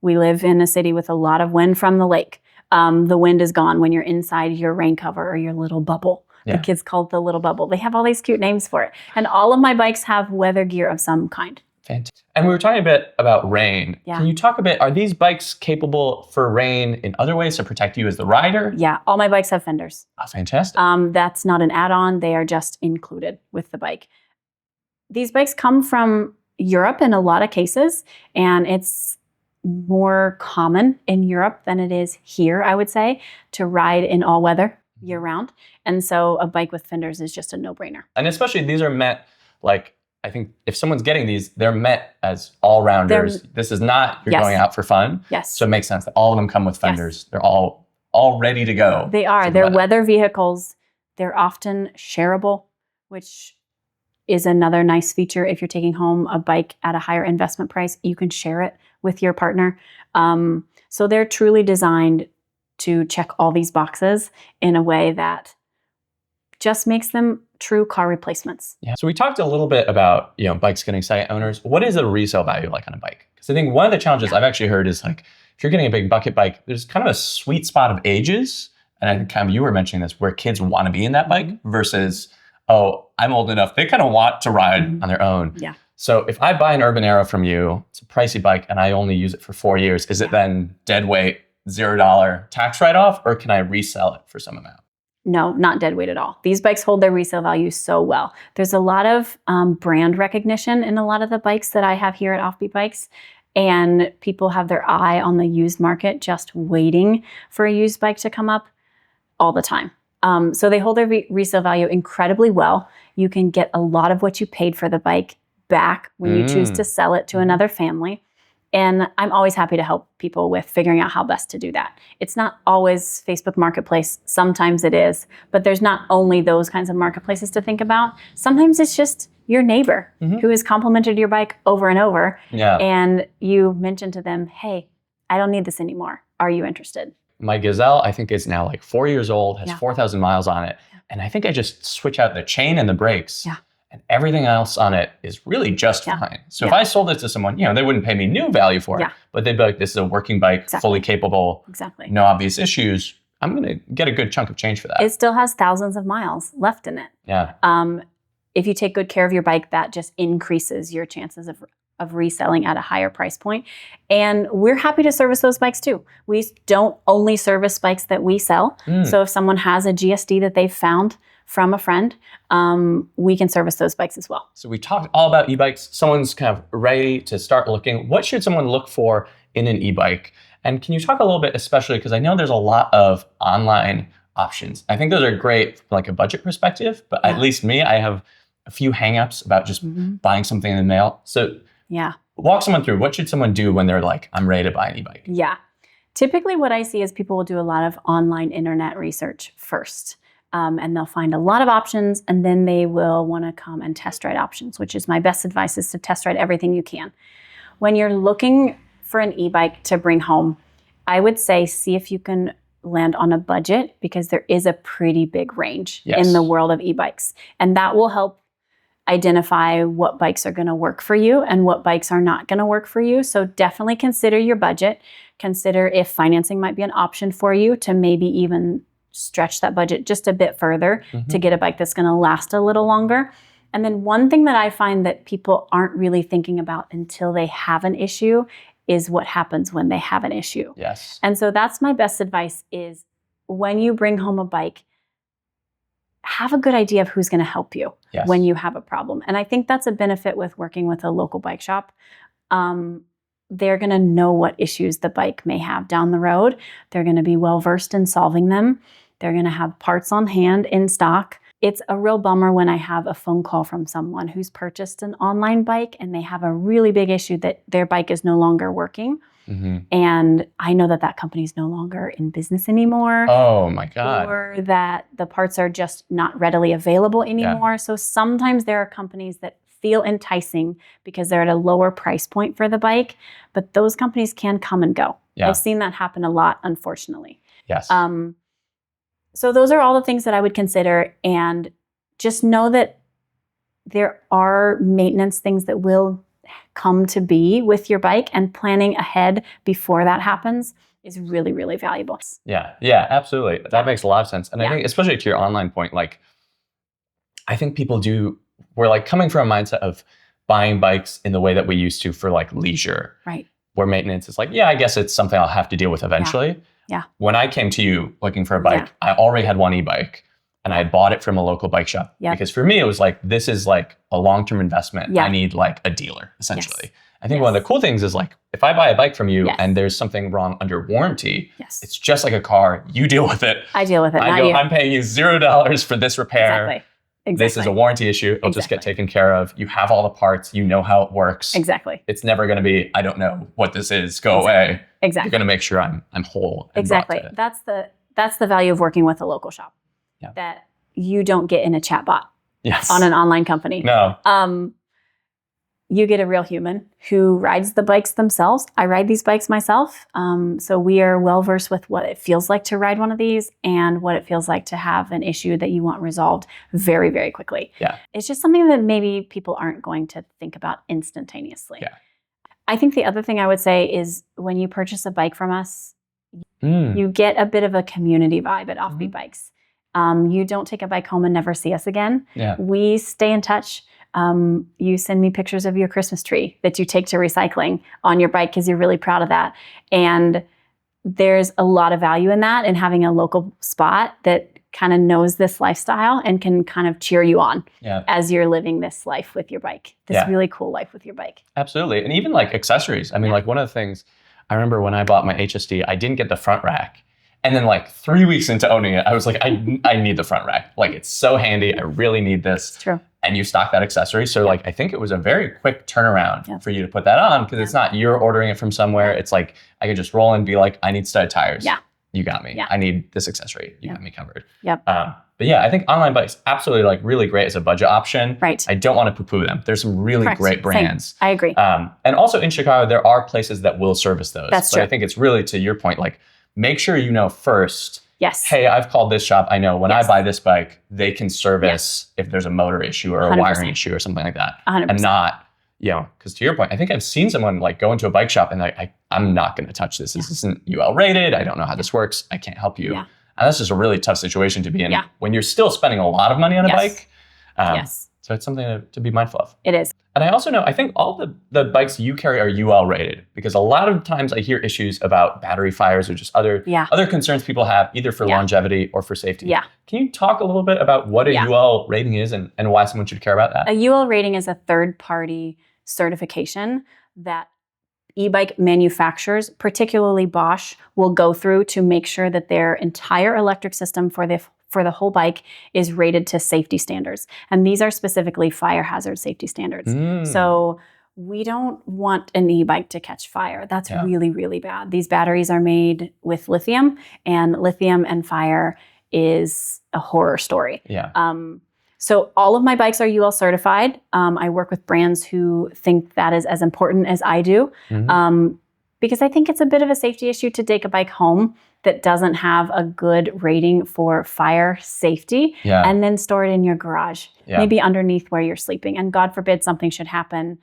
We live in a city with a lot of wind from the lake. The wind is gone when you're inside your rain cover or your little bubble. The kids call it the little bubble. They have all these cute names for it. And all of my bikes have weather gear of some kind. Fantastic. And we were talking a bit about rain. Can you talk a bit, are these bikes capable for rain in other ways to protect you as the rider? All my bikes have fenders. Fantastic. That's not an add-on. They are just included with the bike. These bikes come from Europe in a lot of cases, and it's more common in Europe than it is here, I would say, to ride in all weather year round. And so a bike with fenders is just a no-brainer. And especially these are meant, like, I think if someone's getting these, they're meant as all-rounders. This is not you're going out for fun. So it makes sense that all of them come with fenders. They're all ready to go. They are. They're weather vehicles. They're often shareable, which is another nice feature. If you're taking home a bike at a higher investment price, you can share it with your partner. So they're truly designed to check all these boxes in a way that just makes them true car replacements. So we talked a little bit about, bikes getting second owners. What is a resale value like on a bike? Because I think one of the challenges I've actually heard is like, if you're getting a big bucket bike, there's kind of a sweet spot of ages. And I think kind of you were mentioning this, where kids want to be in that bike versus, oh, I'm old enough. They kind of want to ride on their own. So if I buy an Urban Arrow from you, it's a pricey bike and I only use it for 4 years, is it then dead weight, $0 tax write-off, or can I resell it for some amount? No, not dead weight at all. These bikes hold their resale value so well. There's a lot of brand recognition in a lot of the bikes that I have here at Offbeat Bikes. And people have their eye on the used market, just waiting for a used bike to come up all the time. So they hold their resale value incredibly well. You can get a lot of what you paid for the bike back when you choose to sell it to another family. And I'm always happy to help people with figuring out how best to do that. It's not always Facebook Marketplace. Sometimes it is. But there's not only those kinds of marketplaces to think about. Sometimes it's just your neighbor who has complimented your bike over and over. And you mentioned to them, hey, I don't need this anymore. Are you interested? My Gazelle, I think, is now like 4 years old, has 4,000 miles on it. And I think I just switch out the chain and the brakes. And everything else on it is really just fine. So if I sold it to someone, they wouldn't pay me new value for it, but they'd be like, this is a working bike, fully capable, no obvious issues. I'm going to get a good chunk of change for that. It still has thousands of miles left in it. If you take good care of your bike, that just increases your chances of reselling at a higher price point. And we're happy to service those bikes too. We don't only service bikes that we sell. So if someone has a GSD that they've found from a friend, we can service those bikes as well. So we talked all about e-bikes. Someone's kind of ready to start looking. What should someone look for in an e-bike? And can you talk a little bit, especially because I know there's a lot of online options. I think those are great from like a budget perspective, but at least me, I have a few hangups about just buying something in the mail. So walk someone through, what should someone do when they're like, I'm ready to buy an e-bike? Typically what I see is people will do a lot of online internet research first. and they'll find a lot of options, and then they will want to come and test ride options, which is my best advice, is to test ride everything you can. When you're looking for an e-bike to bring home, I would say see if you can land on a budget, because there is a pretty big range in the world of e-bikes. And that will help identify what bikes are going to work for you and what bikes are not going to work for you. So definitely consider your budget. Consider if financing might be an option for you to maybe even stretch that budget just a bit further to get a bike that's going to last a little longer. And then one thing that I find that people aren't really thinking about until they have an issue is what happens when they have an issue. Yes. And so that's my best advice, is when you bring home a bike, have a good idea of who's going to help you when you have a problem. And I think that's a benefit with working with a local bike shop. They're going to know what issues the bike may have down the road. They're going to be well-versed in solving them. They're going to have parts on hand in stock. It's a real bummer when I have a phone call from someone who's purchased an online bike and they have a really big issue that their bike is no longer working. And I know that that company is no longer in business anymore. Oh my God. Or that the parts are just not readily available anymore. So sometimes there are companies that feel enticing because they're at a lower price point for the bike, but those companies can come and go. I've seen that happen a lot, unfortunately. Yes. So those are all the things that I would consider, and just know that there are maintenance things that will come to be with your bike, and planning ahead before that happens is really, really valuable. Yeah, absolutely. That makes a lot of sense. And I think, especially to your online point, like, I think we're like coming from a mindset of buying bikes in the way that we used to for like leisure. Right. Where maintenance is like, I guess it's something I'll have to deal with eventually. Yeah. When I came to you looking for a bike, I already had one e-bike and I had bought it from a local bike shop. Because for me, it was like, this is like a long-term investment. I need like a dealer, essentially. I think one of the cool things is like, if I buy a bike from you and there's something wrong under warranty, it's just like a car. You deal with it. I deal with it. I'm paying you $0 for this repair. Exactly. This is a warranty issue. It'll just get taken care of. You have all the parts. You know how it works. Exactly. It's never going to be, I don't know what this is. Go away. Exactly. You're going to make sure I'm whole. And exactly. That's the value of working with a local shop. That you don't get in a chat bot on an online company. No. You get a real human who rides the bikes themselves. I ride these bikes myself. So we are well-versed with what it feels like to ride one of these and what it feels like to have an issue that you want resolved very, very quickly. It's just something that maybe people aren't going to think about instantaneously. I think the other thing I would say is when you purchase a bike from us, you get a bit of a community vibe at Offbeat Bikes. You don't take a bike home and never see us again. We stay in touch. You send me pictures of your Christmas tree that you take to recycling on your bike because you're really proud of that. And there's a lot of value in that, and having a local spot that kind of knows this lifestyle and can kind of cheer you on as you're living this life with your bike, this really cool life with your bike. Absolutely. And even like accessories. I mean, like one of the things I remember when I bought my HSD, I didn't get the front rack. And then like 3 weeks into owning it, I was like, I need the front rack. Like, it's so handy. I really need this. It's true. And you stock that accessory. So like, I think it was a very quick turnaround for you to put that on, because it's not you're ordering it from somewhere. It's like, I could just roll and be like, I need stud tires. You got me. I need this accessory. You got me covered. But I think online bikes, absolutely like really great as a budget option. Right. I don't want to poo-poo them. There's some really great brands. Same. I agree. And also in Chicago, there are places that will service those. That's but true. I think it's really to your point, like, make sure you know first, hey, I've called this shop. I know when I buy this bike, they can service if there's a motor issue or a 100%. wiring issue or something like that. 100%. And not, because to your point, I think I've seen someone like go into a bike shop and I'm not going to touch this. This isn't UL rated. I don't know how this works. I can't help you. And that's just a really tough situation to be in when you're still spending a lot of money on a bike. So it's something to be mindful of. It is. And I also know, I think all the bikes you carry are UL rated, because a lot of times I hear issues about battery fires or just other concerns people have, either for longevity or for safety. Can you talk a little bit about what a UL rating is and why someone should care about that? A UL rating is a third-party certification that e-bike manufacturers, particularly Bosch, will go through to make sure that their entire electric system for the whole bike is rated to safety standards. And these are specifically fire hazard safety standards. So we don't want an e-bike to catch fire. That's really, really bad. These batteries are made with lithium and fire is a horror story. Yeah. So all of my bikes are UL certified. I work with brands who think that is as important as I do, because I think it's a bit of a safety issue to take a bike home that doesn't have a good rating for fire safety and then store it in your garage, maybe underneath where you're sleeping. And God forbid something should happen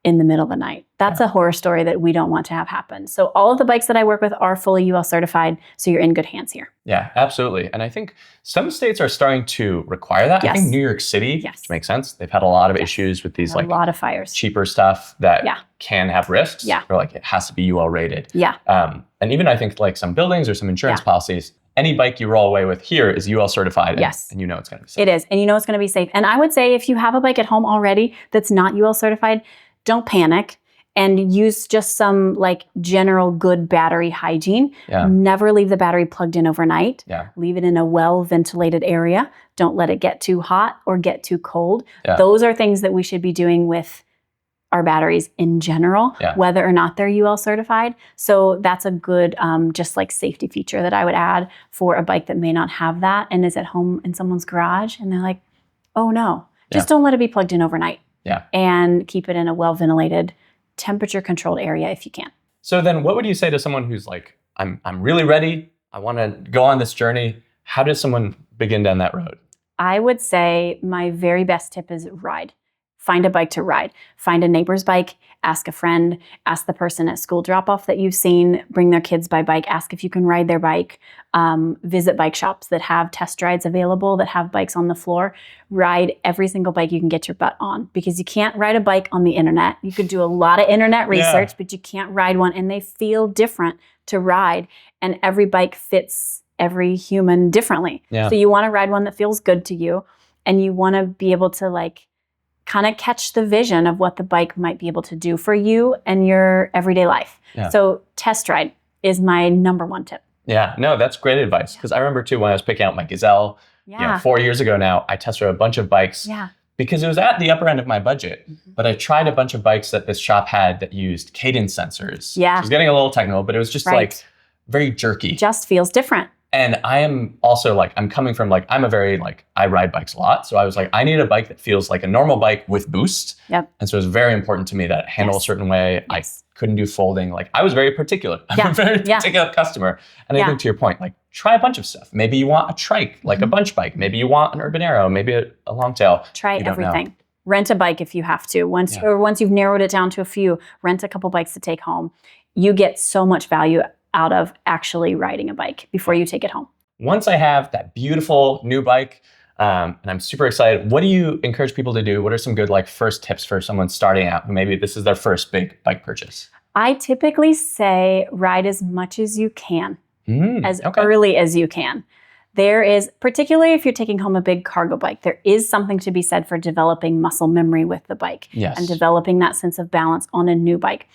in the middle of the night. That's a horror story that we don't want to have happen. So all of the bikes that I work with are fully UL certified, so you're in good hands here. Yeah, absolutely. And I think some states are starting to require that. I think New York City, which makes sense. They've had a lot of issues with these like a lot of fires, cheaper stuff that can have risks. Or like it has to be UL rated. And even I think like some buildings or some insurance policies, any bike you roll away with here is UL certified. And you know it's going to be safe. It is. And you know it's going to be safe. And I would say if you have a bike at home already that's not UL certified, don't panic and use just some like general good battery hygiene. Never leave the battery plugged in overnight. Leave it in a well-ventilated area. Don't let it get too hot or get too cold. Those are things that we should be doing with our batteries in general, whether or not they're UL certified. So that's a good just like safety feature that I would add for a bike that may not have that and is at home in someone's garage and they're like, oh no, just don't let it be plugged in overnight. And keep it in a well-ventilated, temperature-controlled area if you can. So then what would you say to someone who's like, I'm really ready, I want to go on this journey. How does someone begin down that road? I would say my very best tip is ride. Find a bike to ride. Find a neighbor's bike, ask a friend, ask the person at school drop-off that you've seen bring their kids by bike, ask if you can ride their bike, visit bike shops that have test rides available, that have bikes on the floor. Ride every single bike you can get your butt on, because you can't ride a bike on the internet. You could do a lot of internet research, but you can't ride one, and they feel different to ride, and every bike fits every human differently. So you want to ride one that feels good to you, and you want to be able to like kind of catch the vision of what the bike might be able to do for you and your everyday life. So test ride is my number one tip. No, that's great advice. Because I remember too, when I was picking out my Gazelle, 4 years ago now, I test rode a bunch of bikes because it was at the upper end of my budget. But I tried a bunch of bikes that this shop had that used cadence sensors. So it was getting a little technical, but it was just like very jerky. Just feels different. And I am also like, I'm coming from like, I'm a very like, I ride bikes a lot. So I was like, I need a bike that feels like a normal bike with boost. And so it was very important to me that it handle a certain way. I couldn't do folding. Like I was very particular. I'm a very particular customer. And I think to your point, like try a bunch of stuff. Maybe you want a trike, like a bunch bike. Maybe you want an Urban Arrow, maybe a long tail. Try everything. Rent a bike if you have to. Once you've narrowed it down to a few, rent a couple bikes to take home. You get so much value out of actually riding a bike before you take it home. Once I have that beautiful new bike, and I'm super excited, what do you encourage people to do? What are some good like first tips for someone starting out who maybe this is their first big bike purchase? I typically say ride as much as you can, as early as you can. There is, particularly if you're taking home a big cargo bike, there is something to be said for developing muscle memory with the bike and developing that sense of balance on a new bike.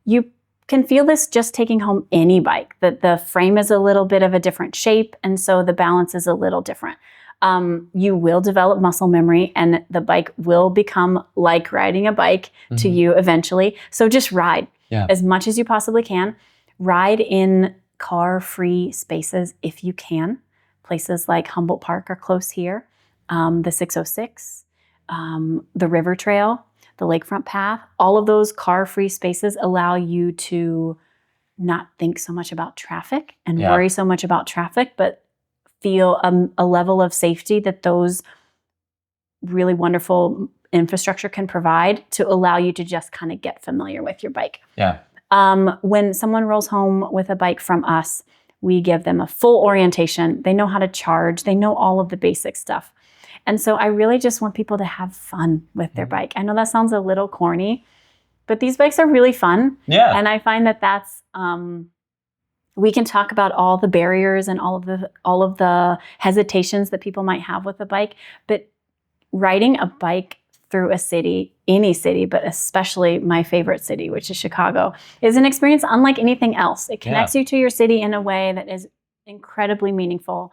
You can feel this just taking home any bike, that the frame is a little bit of a different shape, and so the balance is a little different. You will develop muscle memory, and the bike will become like riding a bike to you eventually. So just ride as much as you possibly can. Ride in car-free spaces if you can. Places like Humboldt Park are close here, the 606, the River Trail, the Lakefront Path. All of those car-free spaces allow you to not think so much about traffic and worry so much about traffic, but feel a level of safety that those really wonderful infrastructure can provide to allow you to just kind of get familiar with your bike. When someone rolls home with a bike from us, we give them a full orientation. They know how to charge. They know all of the basic stuff. And so I really just want people to have fun with their bike. I know that sounds a little corny, but these bikes are really fun. And I find that that's, we can talk about all the barriers and all of the hesitations that people might have with a bike, but riding a bike through a city, any city, but especially my favorite city, which is Chicago, is an experience unlike anything else. It connects you to your city in a way that is incredibly meaningful.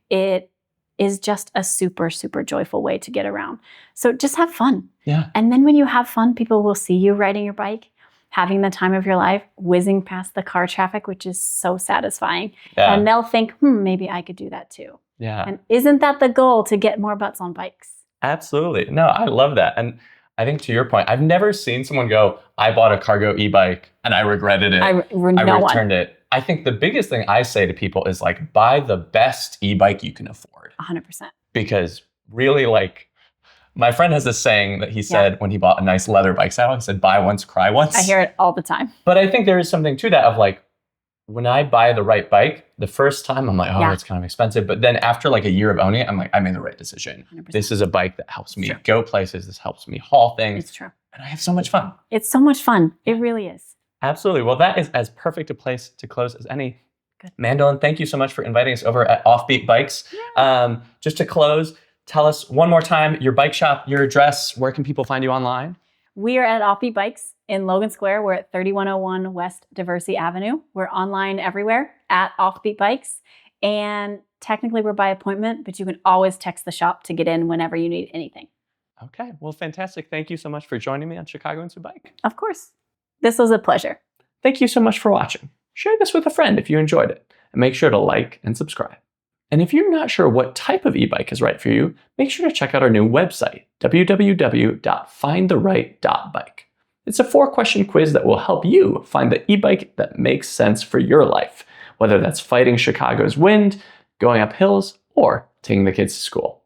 It is just a super, super joyful way to get around. So just have fun. And then when you have fun, people will see you riding your bike having the time of your life, whizzing past the car traffic, which is so satisfying. Yeah. And they'll think, maybe I could do that too. Yeah. And isn't that the goal, to get more butts on bikes? Absolutely. No, I love that. And I think to your point, I've never seen someone go, I bought a cargo e-bike and I regretted it. I returned it. I think the biggest thing I say to people is like, buy the best e-bike you can afford. 100%. Because really, like, my friend has this saying that he said when he bought a nice leather bike saddle, he said, buy once, cry once. I hear it all the time. But I think there is something to that of like, when I buy the right bike, the first time I'm like, oh, it's kind of expensive. But then after like a year of owning it, I'm like, I made the right decision. 100%. This is a bike that helps me go places. This helps me haul things. It's true. And I have so much fun. It's so much fun. It really is. Absolutely. Well, that is as perfect a place to close as any. Good. Mandalyn, thank you so much for inviting us over at Offbeat Bikes. Yeah. Just to close, tell us one more time your bike shop, your address, where can people find you online? We are at Offbeat Bikes in Logan Square. We're at 3101 West Diversey Avenue. We're online everywhere at Offbeat Bikes. And technically we're by appointment, but you can always text the shop to get in whenever you need anything. Okay, well, fantastic. Thank you so much for joining me on Chicago Into Bike. Of course. This was a pleasure. Thank you so much for watching. Share this with a friend if you enjoyed it, and make sure to like and subscribe. And if you're not sure what type of e-bike is right for you, make sure to check out our new website, www.findtheright.bike. It's a 4-question quiz that will help you find the e-bike that makes sense for your life, whether that's fighting Chicago's wind, going up hills, or taking the kids to school.